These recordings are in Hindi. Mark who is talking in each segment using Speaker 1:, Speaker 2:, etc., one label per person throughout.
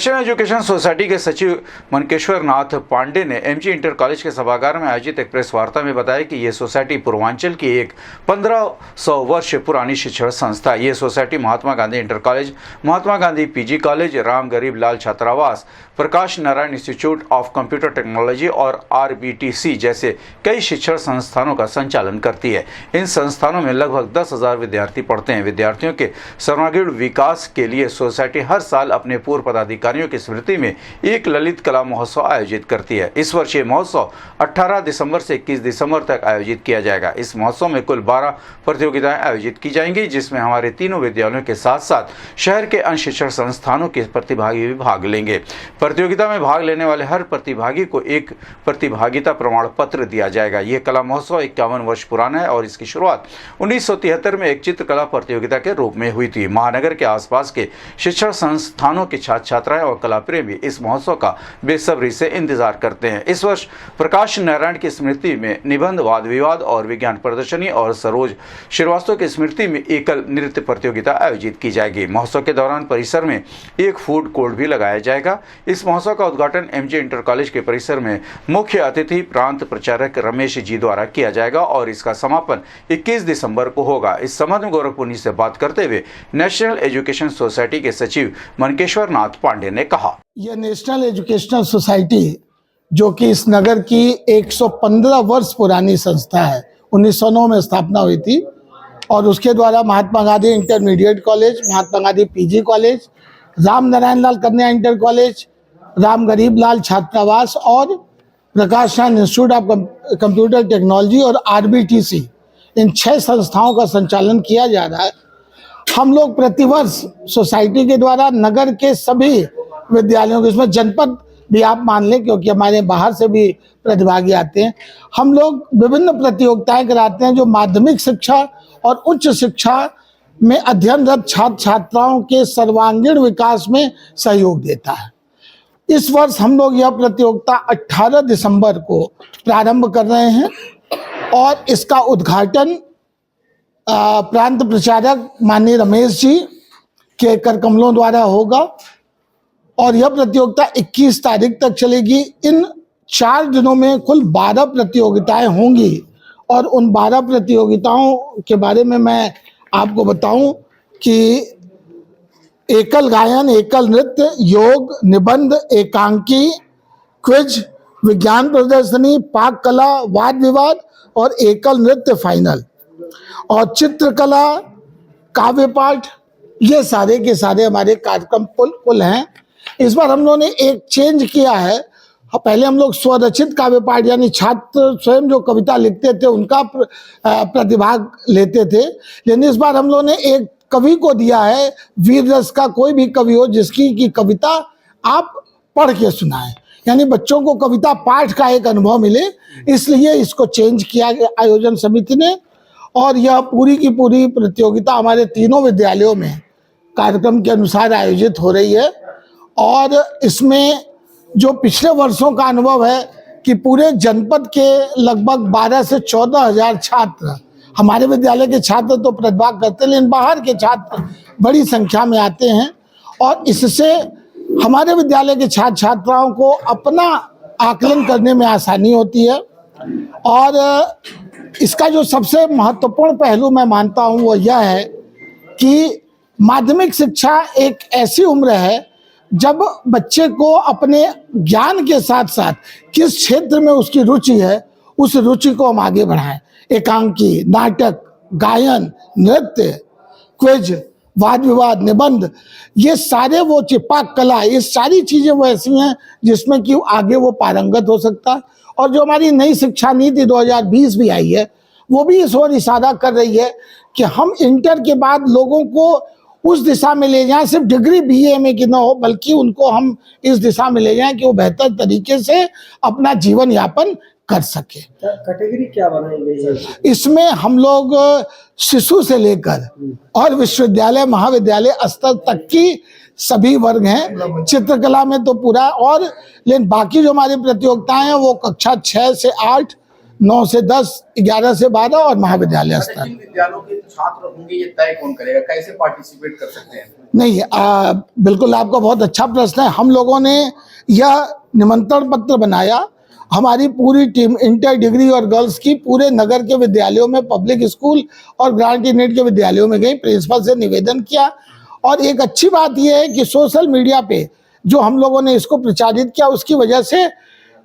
Speaker 1: नेशनल एजुकेशन सोसाइटी के सचिव मनकेश्वर नाथ पांडे ने एमजी इंटर कॉलेज के सभागार में आयोजित एक प्रेस वार्ता में बताया कि ये सोसाइटी पूर्वांचल की एक 1500 वर्ष पुरानी शिक्षण संस्था है। ये society Mahatma Gandhi inter college, Mahatma Gandhi PG college, Ram Garib Lal छात्रावास, Prakash Narayan institute of computer technology और आरबीटीसी जैसे कई शिक्षण संस्थानों का संचालन करती है। इन संस्थानों में लगभग 10,000 विद्यार्थी पढ़ते हैं। विद्यार्थियों के सर्वांगीण विकास के लिए सोसाइटी हर साल अपने पूर्व पदाधिकारियों की स्मृति में एक ललित कला महोत्सव आयोजित करती है। इस वर्ष ये महोत्सव 18 दिसंबर से 21 दिसंबर तक आयोजित किया जाएगा। इस महोत्सव में कुल 12 प्रतियोगिताएं आयोजित की जाएंगी, जिसमें हमारे तीनों विद्यालयों के साथ साथ शहर के अन्य शिक्षण संस्थानों के प्रतिभागी भी भाग लेंगे। प्रतियोगिता में भाग लेने वाले हर प्रतिभागी को एक प्रतिभागिता प्रमाण पत्र दिया जाएगा। यह कला महोत्सव 51 वर्ष पुराना है और इसकी शुरुआत 1973 में एक चित्रकला प्रतियोगिता के रूप में हुई थी। महानगर के आसपास के शिक्षण संस्थानों के छात्र छात्राएं और कला प्रेमी इस महोत्सव का बेसब्री से इंतजार करते हैं। इस वर्ष प्रकाश नारायण की स्मृति में निबंध, वाद विवाद और विज्ञान प्रदर्शनी और सरोज श्रीवास्तव की स्मृति में एकल नृत्य प्रतियोगिता आयोजित की जाएगी। महोत्सव के दौरान परिसर में एक फूड कोर्ट भी लगाया जाएगा। इस महोत्सव का उद्घाटन एमजी इंटर कॉलेज के परिसर में मुख्य अतिथि प्रांत प्रचारक रमेश जी द्वारा किया जाएगा और इसका समापन 21 दिसंबर को होगा। इस संबंध में गोरखपुर से बात करते हुए नेशनल एजुकेशन सोसाइटी के सचिव मनकेश्वर नाथ पांडे ने कहा,
Speaker 2: यह नेशनल एजुकेशनल सोसाइटी जो कि इस नगर की 115 वर्ष पुरानी संस्था है, 1909 में स्थापना हुई थी और उसके द्वारा Mahatma Gandhi intermediate college, Mahatma Gandhi PG college, Ram Narayan Lal कन्या इंटर कॉलेज, राम गरीब लाल छात्रावास और Prakash Narayan institute of computer technology और आरबीटीसी, इन 6 संस्थाओं का संचालन किया जा रहा है। हम लोग प्रतिवर्ष सोसाइटी के द्वारा नगर के सभी विद्यालयों के, इसमें जनपद भी आप मान लें क्योंकि हमारे बाहर से भी प्रतिभागी आते हैं, हम लोग विभिन्न प्रतियोगिताएं कराते हैं जो माध्यमिक शिक्षा और उच्च शिक्षा में अध्ययनरत छात्र छात्राओं के सर्वांगीण विकास में सहयोग देता है। इस वर्ष हम लोग यह प्रतियोगिता 18 दिसंबर को प्रारंभ कर रहे हैं और इसका उद्घाटन प्रांत प्रचारक माननीय रमेश जी के कर कमलों द्वारा होगा और यह प्रतियोगिता 21 तारीख तक चलेगी। इन 4 दिनों में कुल 12 प्रतियोगिताएं होंगी और उन 12 प्रतियोगिताओं के बारे में मैं आपको बताऊं कि एकल गायन, एकल नृत्य, योग, निबंध, एकांकी, क्विज, विज्ञान प्रदर्शनी, पाक कला, वाद विवाद और एकल नृत्य फाइनल और चित्रकला, काव्य पाठ, ये सारे के सारे हमारे कार्यक्रम कुल हैं। इस बार हम लोगों ने एक चेंज किया है। पहले हम लोग स्वरचित काव्य पाठ यानी छात्र स्वयं जो कविता लिखते थे उनका प्रतिभाग लेते थे, लेकिन इस बार हम लोगों ने एक कवि को दिया है, वीर रस का कोई भी कवि हो जिसकी की कविता आप पढ़ के सुनाएं, यानी बच्चों को कविता पाठ का एक अनुभव मिले, इसलिए इसको चेंज किया आयोजन समिति ने। और यह पूरी की पूरी प्रतियोगिता हमारे तीनों विद्यालयों में कार्यक्रम के अनुसार आयोजित हो रही है और इसमें जो पिछले वर्षों का अनुभव है कि पूरे जनपद के लगभग 12 से 14 हजार छात्र, हमारे विद्यालय के छात्र तो प्रतिभाग करते हैं लेकिन बाहर के छात्र बड़ी संख्या में आते हैं और इससे हमारे विद्यालय के छात्र छात्राओं को अपना आकलन करने में आसानी होती है। और इसका जो सबसे महत्वपूर्ण पहलू मैं मानता हूँ वो यह है कि माध्यमिक शिक्षा एक ऐसी उम्र है जब बच्चे को अपने ज्ञान के साथ साथ किस क्षेत्र में उसकी रुचि है उस रुचि को हम आगे बढ़ाएं। एकांकी, नाटक, गायन, नृत्य, क्विज, वाद विवाद, निबंध, ये सारे वो पाक कला, ये सारी चीजें वो ऐसी हैं जिसमें कि आगे वो पारंगत हो सकता है। और जो हमारी नई शिक्षा नीति 2020 भी आई है वो भी इस ओर इशारा कर रही है कि हम इंटर के बाद लोगों को उस दिशा में ले जाएं, सिर्फ डिग्री बीए में की ना हो बल्कि उनको हम इस दिशा में ले जाएं कि वो बेहतर तरीके से अपना जीवन यापन कर सके।
Speaker 3: कैटेगरी क्या बनाई गई है
Speaker 2: इसमें? हम लोग शिशु से लेकर और विश्वविद्यालय महाविद्यालय स्तर तक की सभी वर्ग हैं। चित्रकला में तो पूरा, और लेकिन बाकी जो हमारी प्रतियोगिताएं हैं वो कक्षा 6 से 8, 9 से 10, 11 से 12 और महाविद्यालय स्तर।
Speaker 3: विद्यालयों के छात्र होंगे ये तय कौन करेगा, कैसे पार्टिसिपेट कर सकते हैं?
Speaker 2: नहीं, बिल्कुल आपका बहुत अच्छा प्रश्न है। हम लोगों ने यह निमंत्रण पत्र बनाया, हमारी पूरी टीम इंटर डिग्री और गर्ल्स की पूरे नगर के विद्यालयों में, पब्लिक स्कूल और ग्रांट यूनिट के विद्यालयों में गई, प्रिंसिपल से निवेदन किया। और एक अच्छी बात यह है कि सोशल मीडिया पे जो हम लोगों ने इसको प्रचारित किया, उसकी वजह से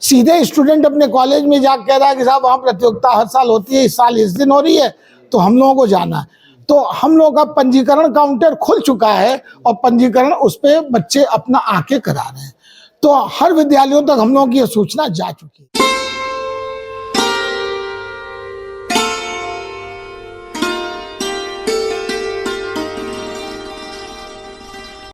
Speaker 2: सीधे स्टूडेंट अपने कॉलेज में जाकर कह रहा है कि साहब वहाँ प्रतियोगिता हर साल होती है, इस साल इस दिन हो रही है, तो हम लोगों को जाना। तो हम लोगों का पंजीकरण काउंटर खुल चुका है और पंजीकरण उस पे बच्चे अपना आके करा रहे हैं। तो हर विद्यालयों तक हम लोगों की यह सूचना जा चुकी है।